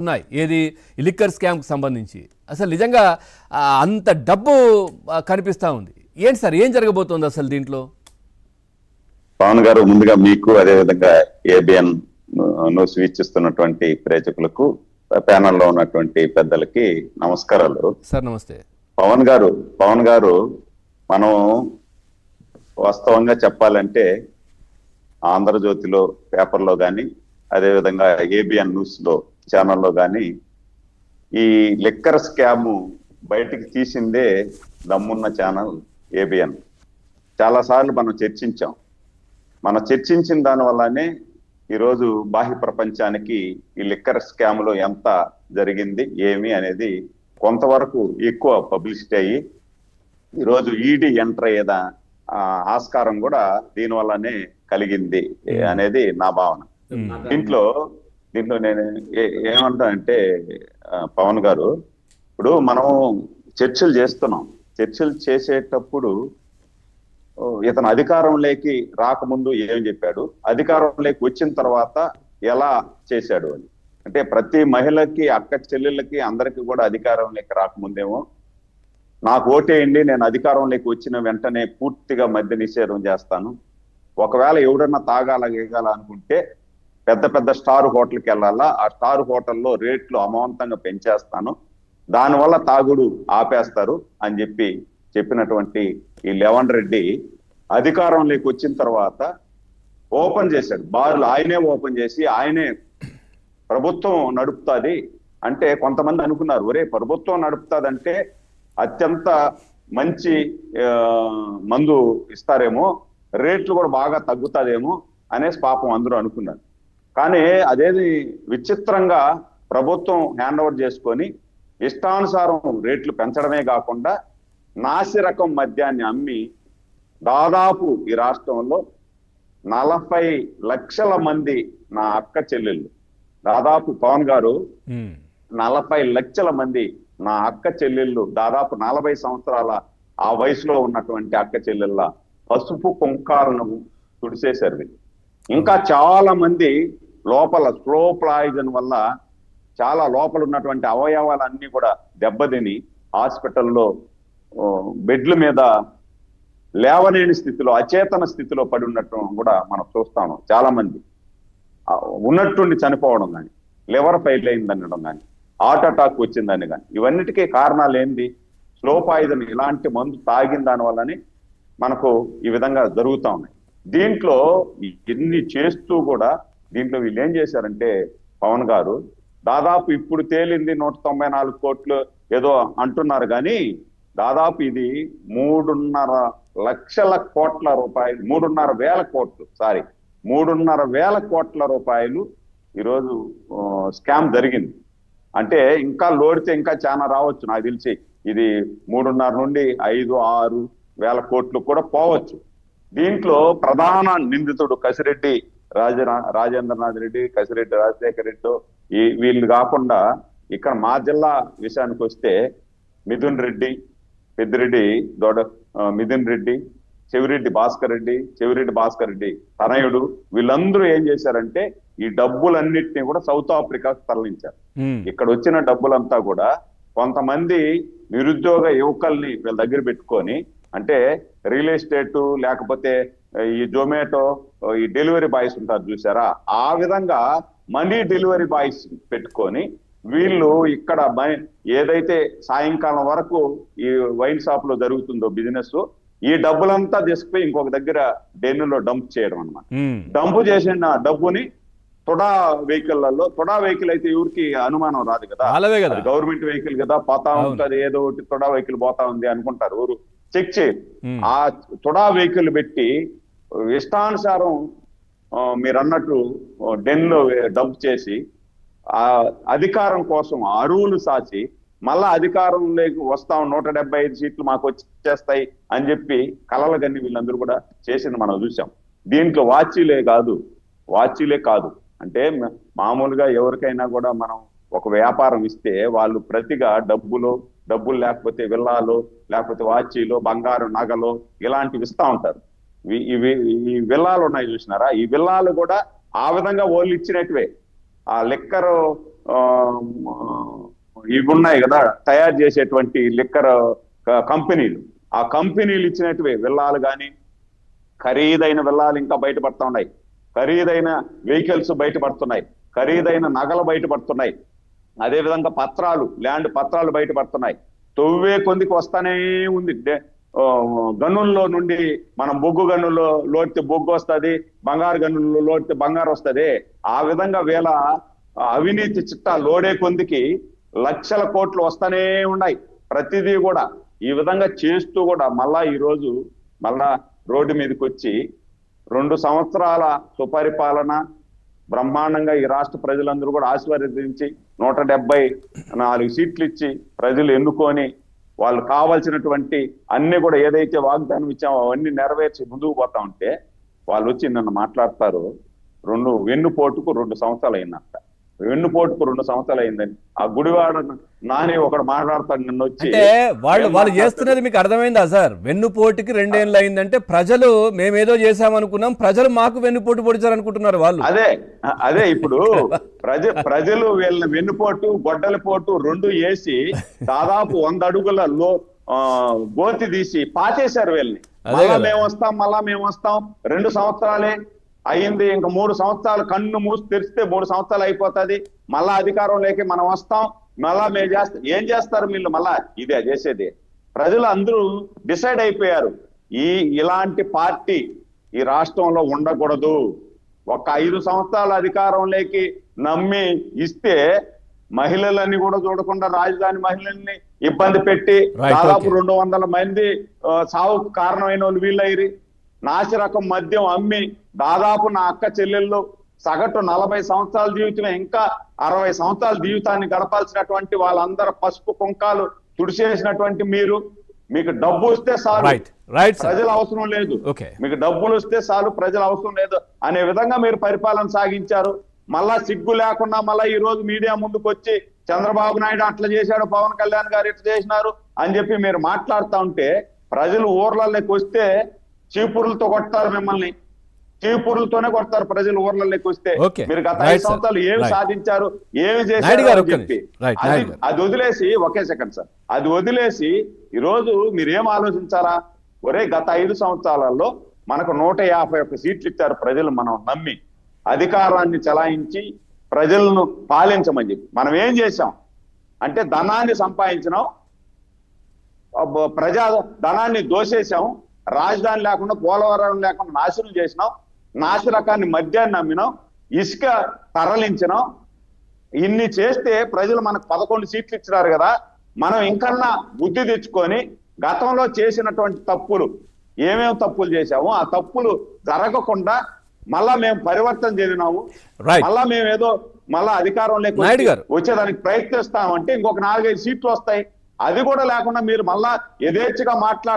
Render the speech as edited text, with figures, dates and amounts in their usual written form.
ఉన్నాయి. ఏది లిక్కర్ స్కామ్కి సంబంధించి అసలు నిజంగా అంత డబ్బు కనిపిస్తూ ఉంది. ఏంటి సార్, ఏం జరగబోతోంది అసలు దీంట్లో? పవన్ గారు, ముందుగా మీకు అదేవిధంగా ఏబిఎన్ న్యూస్ వీక్షిస్తున్నటువంటి ప్రేక్షకులకు, ప్యానల్లో ఉన్నటువంటి పెద్దలకి నమస్కారాలు సార్. నమస్తే పవన్ గారు మనం వాస్తవంగా చెప్పాలంటే ఆంధ్రజ్యోతిలో పేపర్లో కానీ, అదేవిధంగా ఏబిఎన్ న్యూస్ లో ఛానల్లో కానీ ఈ లిక్కర్ స్కామ్ బయటికి తీసిందే దమ్మున్న ఛానల్ ఏబిఎన్. చాలాసార్లు మనం చర్చించిన దాని వల్లనే ఈరోజు బాహ్య ప్రపంచానికి ఈ లిక్కర్ స్కామ్ లో ఎంత జరిగింది ఏమి అనేది కొంతవరకు ఎక్కువ పబ్లిసిటీ అయ్యి ఈరోజు ఈడీ ఎంటర్ అయ్యేదా ఆస్కారం కూడా దీని వల్లనే కలిగింది అనేది నా భావన. దీంట్లో నేను ఏమంటానంటే పవన్ గారు, ఇప్పుడు మనం చర్చలు చేస్తున్నాం. చర్చలు చేసేటప్పుడు ఇతను అధికారంలోకి రాకముందు ఏం చెప్పాడు, అధికారంలోకి వచ్చిన తర్వాత ఎలా చేశాడు అని. అంటే ప్రతి మహిళకి, అక్క చెల్లెళ్ళకి, అందరికీ కూడా అధికారంలోకి రాకముందేమో నాకు ఓటేయండి, నేను అధికారంలోకి వచ్చిన వెంటనే పూర్తిగా మద్య నిషేధం చేస్తాను, ఒకవేళ ఎవడన్నా తాగాల అనుకుంటే పెద్ద పెద్ద స్టార్ హోటల్కి వెళ్ళాలా, ఆ స్టార్ హోటల్లో రేట్లు అమాంతంగా పెంచేస్తాను, దానివల్ల తాగుడు ఆపేస్తారు అని చెప్పినటువంటి ఈ రేవంత్ రెడ్డి అధికారంలోకి వచ్చిన తర్వాత ఓపెన్ చేశాడు బార్లు. ఆయనే ఓపెన్ చేసి ఆయనే ప్రభుత్వం నడుపుతుంది అంటే కొంతమంది అనుకున్నారు, ఒరే ప్రభుత్వం నడుపుతుందంటే అత్యంత మంచి మందు ఇస్తారేమో, రేట్లు కూడా బాగా తగ్గుతుందేమో అనేసి పాపం అందరూ అనుకున్నారు. కానీ అదేది విచిత్రంగా ప్రభుత్వం హ్యాండ్ ఓవర్ చేసుకొని ఇష్టానుసారం రేట్లు పెంచడమే కాకుండా నాసి రకం మద్యాన్ని అమ్మి దాదాపు ఈ రాష్ట్రంలో 40 లక్షల మంది నా అక్క చెల్లెళ్ళు, దాదాపు పవన్ గారు 40 లక్షల మంది నా అక్క చెల్లెళ్ళు, దాదాపు 40 సంవత్సరాల ఆ వయసులో ఉన్నటువంటి అక్క చెల్లెళ్ళ పసుపు కుంకాలను తుడిసేశారు. ఇంకా చాలా మంది లోపల స్లో పాయిజన్ వల్ల చాలా లోపల ఉన్నటువంటి అవయవాలన్నీ కూడా దెబ్బతిని హాస్పిటల్లో బెడ్ల మీద లేవలేని స్థితిలో, అచేతన స్థితిలో పడి ఉన్నట్టు కూడా మనం చూస్తాము. చాలా మంది ఉన్నట్టుండి చనిపోవడం కానీ, లివర్ ఫెయిల్ అయిందనడం కానీ, హార్ట్ అటాక్ వచ్చిందని కానీ, ఇవన్నిటికీ కారణాలు ఏంటి? స్లో పాయిజన్, ఇలాంటి మందు తాగిన దాని వల్లనే మనకు ఈ విధంగా జరుగుతూ ఉన్నాయి. దీంట్లో ఇన్ని చేస్తూ కూడా దీంట్లో వీళ్ళు ఏం చేశారంటే పవన్ గారు, దాదాపు ఇప్పుడు తేలింది 194 కోట్లు ఏదో అంటున్నారు, కానీ దాదాపు ఇది 3.5 లక్షల కోట్ల రూపాయలు, 3.5 వేల కోట్ల రూపాయలు ఈరోజు స్కామ్ జరిగింది. అంటే ఇంకా లోడితే ఇంకా చాలా రావచ్చు. నాకు తెలిసి ఇది 3.5 నుండి 5-6 వేల కోట్లు కూడా పోవచ్చు. దీంట్లో ప్రధాన నిందితుడు కసిరెడ్డి రాజేంద్రనాథ్ రెడ్డి, కసిరెడ్డి రాజశేఖర రెడ్డి, వీళ్ళు కాకుండా ఇక్కడ మా జిల్లా విషయానికి వస్తే మిథున్ రెడ్డి, పెద్దిరెడ్డి మిథున్ రెడ్డి, చెవిరెడ్డి భాస్కర్ రెడ్డి తనయుడు, వీళ్ళందరూ ఏం చేశారంటే ఈ డబ్బులన్నిటినీ కూడా సౌత్ ఆఫ్రికాకు తరలించారు. ఇక్కడ వచ్చిన డబ్బులంతా కూడా కొంతమంది నిరుద్యోగ యువకుల్ని వీళ్ళ దగ్గర పెట్టుకొని, అంటే రియల్ ఎస్టేట్ లేకపోతే ఈ జొమాటో ఈ డెలివరీ బాయ్స్ ఉంటారు చూసారా, ఆ విధంగా మనీ డెలివరీ బాయ్స్ పెట్టుకొని వీళ్ళు ఇక్కడ ఏదైతే సాయంకాలం వరకు ఈ వైన్ షాప్ లో జరుగుతుందో బిజినెస్, ఈ డబ్బులంతా తీసుకుపోయి ఇంకొక దగ్గర డెన్నులో డంప్ చేయడం అన్నమాట. డంప్ చేసిన డబ్బుని తొడా వెహికల్ అయితే ఎవరికి అనుమానం రాదు కదా, గవర్నమెంట్ వెహికల్ కదా, పోతా ఉంటది, ఏదో ఒకటి తొడా వెహికల్ పోతా ఉంది అనుకుంటారు, ఊరు చెక్ చేయరు. ఆ తొడా వెహికల్ పెట్టి ఇష్టానుసారం మీరు అన్నట్టు డెన్లో డంప్ చేసి ఆ అధికారం కోసం అరువులు సాచి మళ్ళా అధికారంలోకి వస్తాం, 175 సీట్లు మాకు వచ్చేస్తాయి అని చెప్పి కలలు గన్ని వీళ్ళందరూ కూడా చేసింది మనం చూసాం. దీంట్లో వాచీలే కాదు అంటే మామూలుగా ఎవరికైనా కూడా మనం ఒక వ్యాపారం ఇస్తే వాళ్ళు ప్రతిగా డబ్బులు లేకపోతే విల్లాలు, లేకపోతే వాచీలు, బంగారు నగలు ఇలాంటివి ఇస్తా ఉంటారు. ఈ విల్లాలు ఉన్నాయి చూసినారా, ఈ విల్లాలు కూడా ఆ విధంగా వాళ్ళు ఇచ్చినట్టువే. ఆ లిక్కర్ ఆ, ఇవి ఉన్నాయి కదా తయారు చేసేటువంటి లిక్కర్ కంపెనీలు, ఆ కంపెనీలు ఇచ్చినట్టువే విల్లాలు కానీ, ఖరీదైన విల్లాలు ఇంకా బయటపడుతూ ఉన్నాయి, ఖరీదైన వెహికల్స్ బయటపడుతున్నాయి, ఖరీదైన నగలు బయటపడుతున్నాయి, అదేవిధంగా పత్రాలు, ల్యాండ్ పత్రాలు బయటపడుతున్నాయి. తొవ్వే కొందికి వస్తానే ఉంది. గనుల్లో నుండి మనం బొగ్గు గనుల్లో లోడితే బొగ్గు వస్తుంది, బంగారు గనుల్లో లోడితే బంగారు వస్తుంది. ఆ విధంగా వీళ్ళ అవినీతి చిట్టా లోడే కొందికి లక్షల కోట్లు వస్తానే ఉన్నాయి. ప్రతిదీ కూడా ఈ విధంగా చేస్తూ కూడా మళ్ళా ఈరోజు మళ్ళా రోడ్డు మీదకి వచ్చి 2 సంవత్సరాల సుపరిపాలన బ్రహ్మాండంగా ఈ రాష్ట్ర ప్రజలందరూ కూడా ఆశీర్వదించి 174 సీట్లు ఇచ్చి ప్రజలు ఎన్నుకొని వాళ్ళు కావాల్సినటువంటి అన్ని కూడా ఏదైతే వాగ్దానం ఇచ్చామో అవన్నీ నెరవేర్చి ముందుకు పోతా ఉంటే వాళ్ళు వచ్చి నన్ను మాట్లాడతారు, వెన్నుపోటుకు 2 సంవత్సరాలు అయిందంట. వెన్నుపోటుకు 2 సంవత్సరాలు అయిందని ఆ గుడివాడ నాని ఒకడు మాట్లాడతాడు నిన్న వచ్చి. అంటే వాళ్ళు చేస్తున్నది మీకు అర్థమైందా సార్? వెన్నుపోటుకి 2 ఏళ్ళు అయిందంటే ప్రజలు మేమేదో చేశామనుకున్నాం, ప్రజలు మాకు వెన్నుపోటు పొడిచారు అనుకుంటున్నారు వాళ్ళు. అదే ఇప్పుడు ప్రజలు వీళ్ళని వెన్నుపోటు గొడ్డల పోటు 2 వేసి దాదాపు 100 అడుగుల గోతి తీసి పాచేశారు వీళ్ళని. మళ్ళా మేము వస్తాం 2 సంవత్సరాలే అయింది, ఇంకా 3 సంవత్సరాలు కన్ను మూసి తెరిస్తే 3 సంవత్సరాలు అయిపోతుంది, మళ్ళా అధికారంలోకి మనం వస్తాం, మళ్ళా మేము చేస్తాం. ఏం చేస్తారు వీళ్ళు? మళ్ళా ఇదే చేసేది. ప్రజలు అందరూ డిసైడ్ అయిపోయారు, ఇలాంటి పార్టీ ఈ రాష్ట్రంలో ఉండకూడదు. ఒక 5 సంవత్సరాల అధికారంలోకి నమ్మి ఇస్తే మహిళలని కూడా చూడకుండా రాజధాని మహిళల్ని ఇబ్బంది పెట్టి దాదాపు 200 మంది సావుకు కారణమైన వాళ్ళు వీళ్ళయ్యి. నాసిరకం మద్యం అమ్మి దాదాపు నా అక్క చెల్లెళ్ళు సగటు 40 సంవత్సరాల జీవితమే, ఇంకా 60 సంవత్సరాల జీవితాన్ని గడపాల్సినటువంటి వాళ్ళందరూ పసుపు కుంకాలు తుడిచేసినటువంటి మీకు డబ్బు వస్తే చాలు, ప్రజల అవసరం లేదు, మీకు డబ్బులు వస్తే చాలు, ప్రజల అవసరం లేదు అనే విధంగా మీరు పరిపాలన సాగించారు. మళ్ళా సిగ్గు లేకుండా మళ్ళా ఈ రోజు మీడియా ముందుకు వచ్చి చంద్రబాబు నాయుడు అట్లా చేశాడు, పవన్ కళ్యాణ్ గారు ఇట్లా చేసినారు అని చెప్పి మీరు మాట్లాడుతూ ఉంటే ప్రజలు ఊర్లలోకి వస్తే చీపురులతో కొడతారు, మిమ్మల్ని చీపురులతోనే కొడతారు ప్రజలు ఊర్లలోకి వస్తే. మీరు గత 5 సంవత్సరాలు ఏమి సాధించారు, ఏమి చేశారు అని చెప్పి అది వదిలేసి, ఒకే సెకండ్ సార్, అది వదిలేసి ఈరోజు మీరేం ఆలోచించారా? ఒరే గత 5 సంవత్సరాలలో మనకు 151 సీట్లు ఇచ్చారు ప్రజలు, మనం నమ్మి అధికారాన్ని చలాయించి ప్రజలను పాలించమని చెప్పి మనం ఏం చేశాం అంటే ధనాన్ని సంపాదించినాం, ప్రజా ధనాన్ని దోసేసాం, రాజధాని లేకుండా పోలవరం లేకుండా నాశనం చేసినాం, నాసిరకాన్ని మద్యాన్ని నమ్మినాం, ఇసుక తరలించినాం. ఇన్ని చేస్తే ప్రజలు మనకు 11 సీట్లు ఇచ్చినారు కదా, మనం ఇంకన్నా బుద్ధి తెచ్చుకొని గతంలో చేసినటువంటి తప్పులు ఏమేమి తప్పులు చేశామో ఆ తప్పులు జరగకుండా మళ్ళా మేము పరివర్తన చెందినాము, మళ్ళా మేమేదో మళ్ళా అధికారంలోకి వచ్చేదానికి ప్రయత్నిస్తామంటే ఇంకొక 4-5 సీట్లు వస్తాయి. అది కూడా లేకుండా మీరు మళ్ళా యథేచ్ఛగా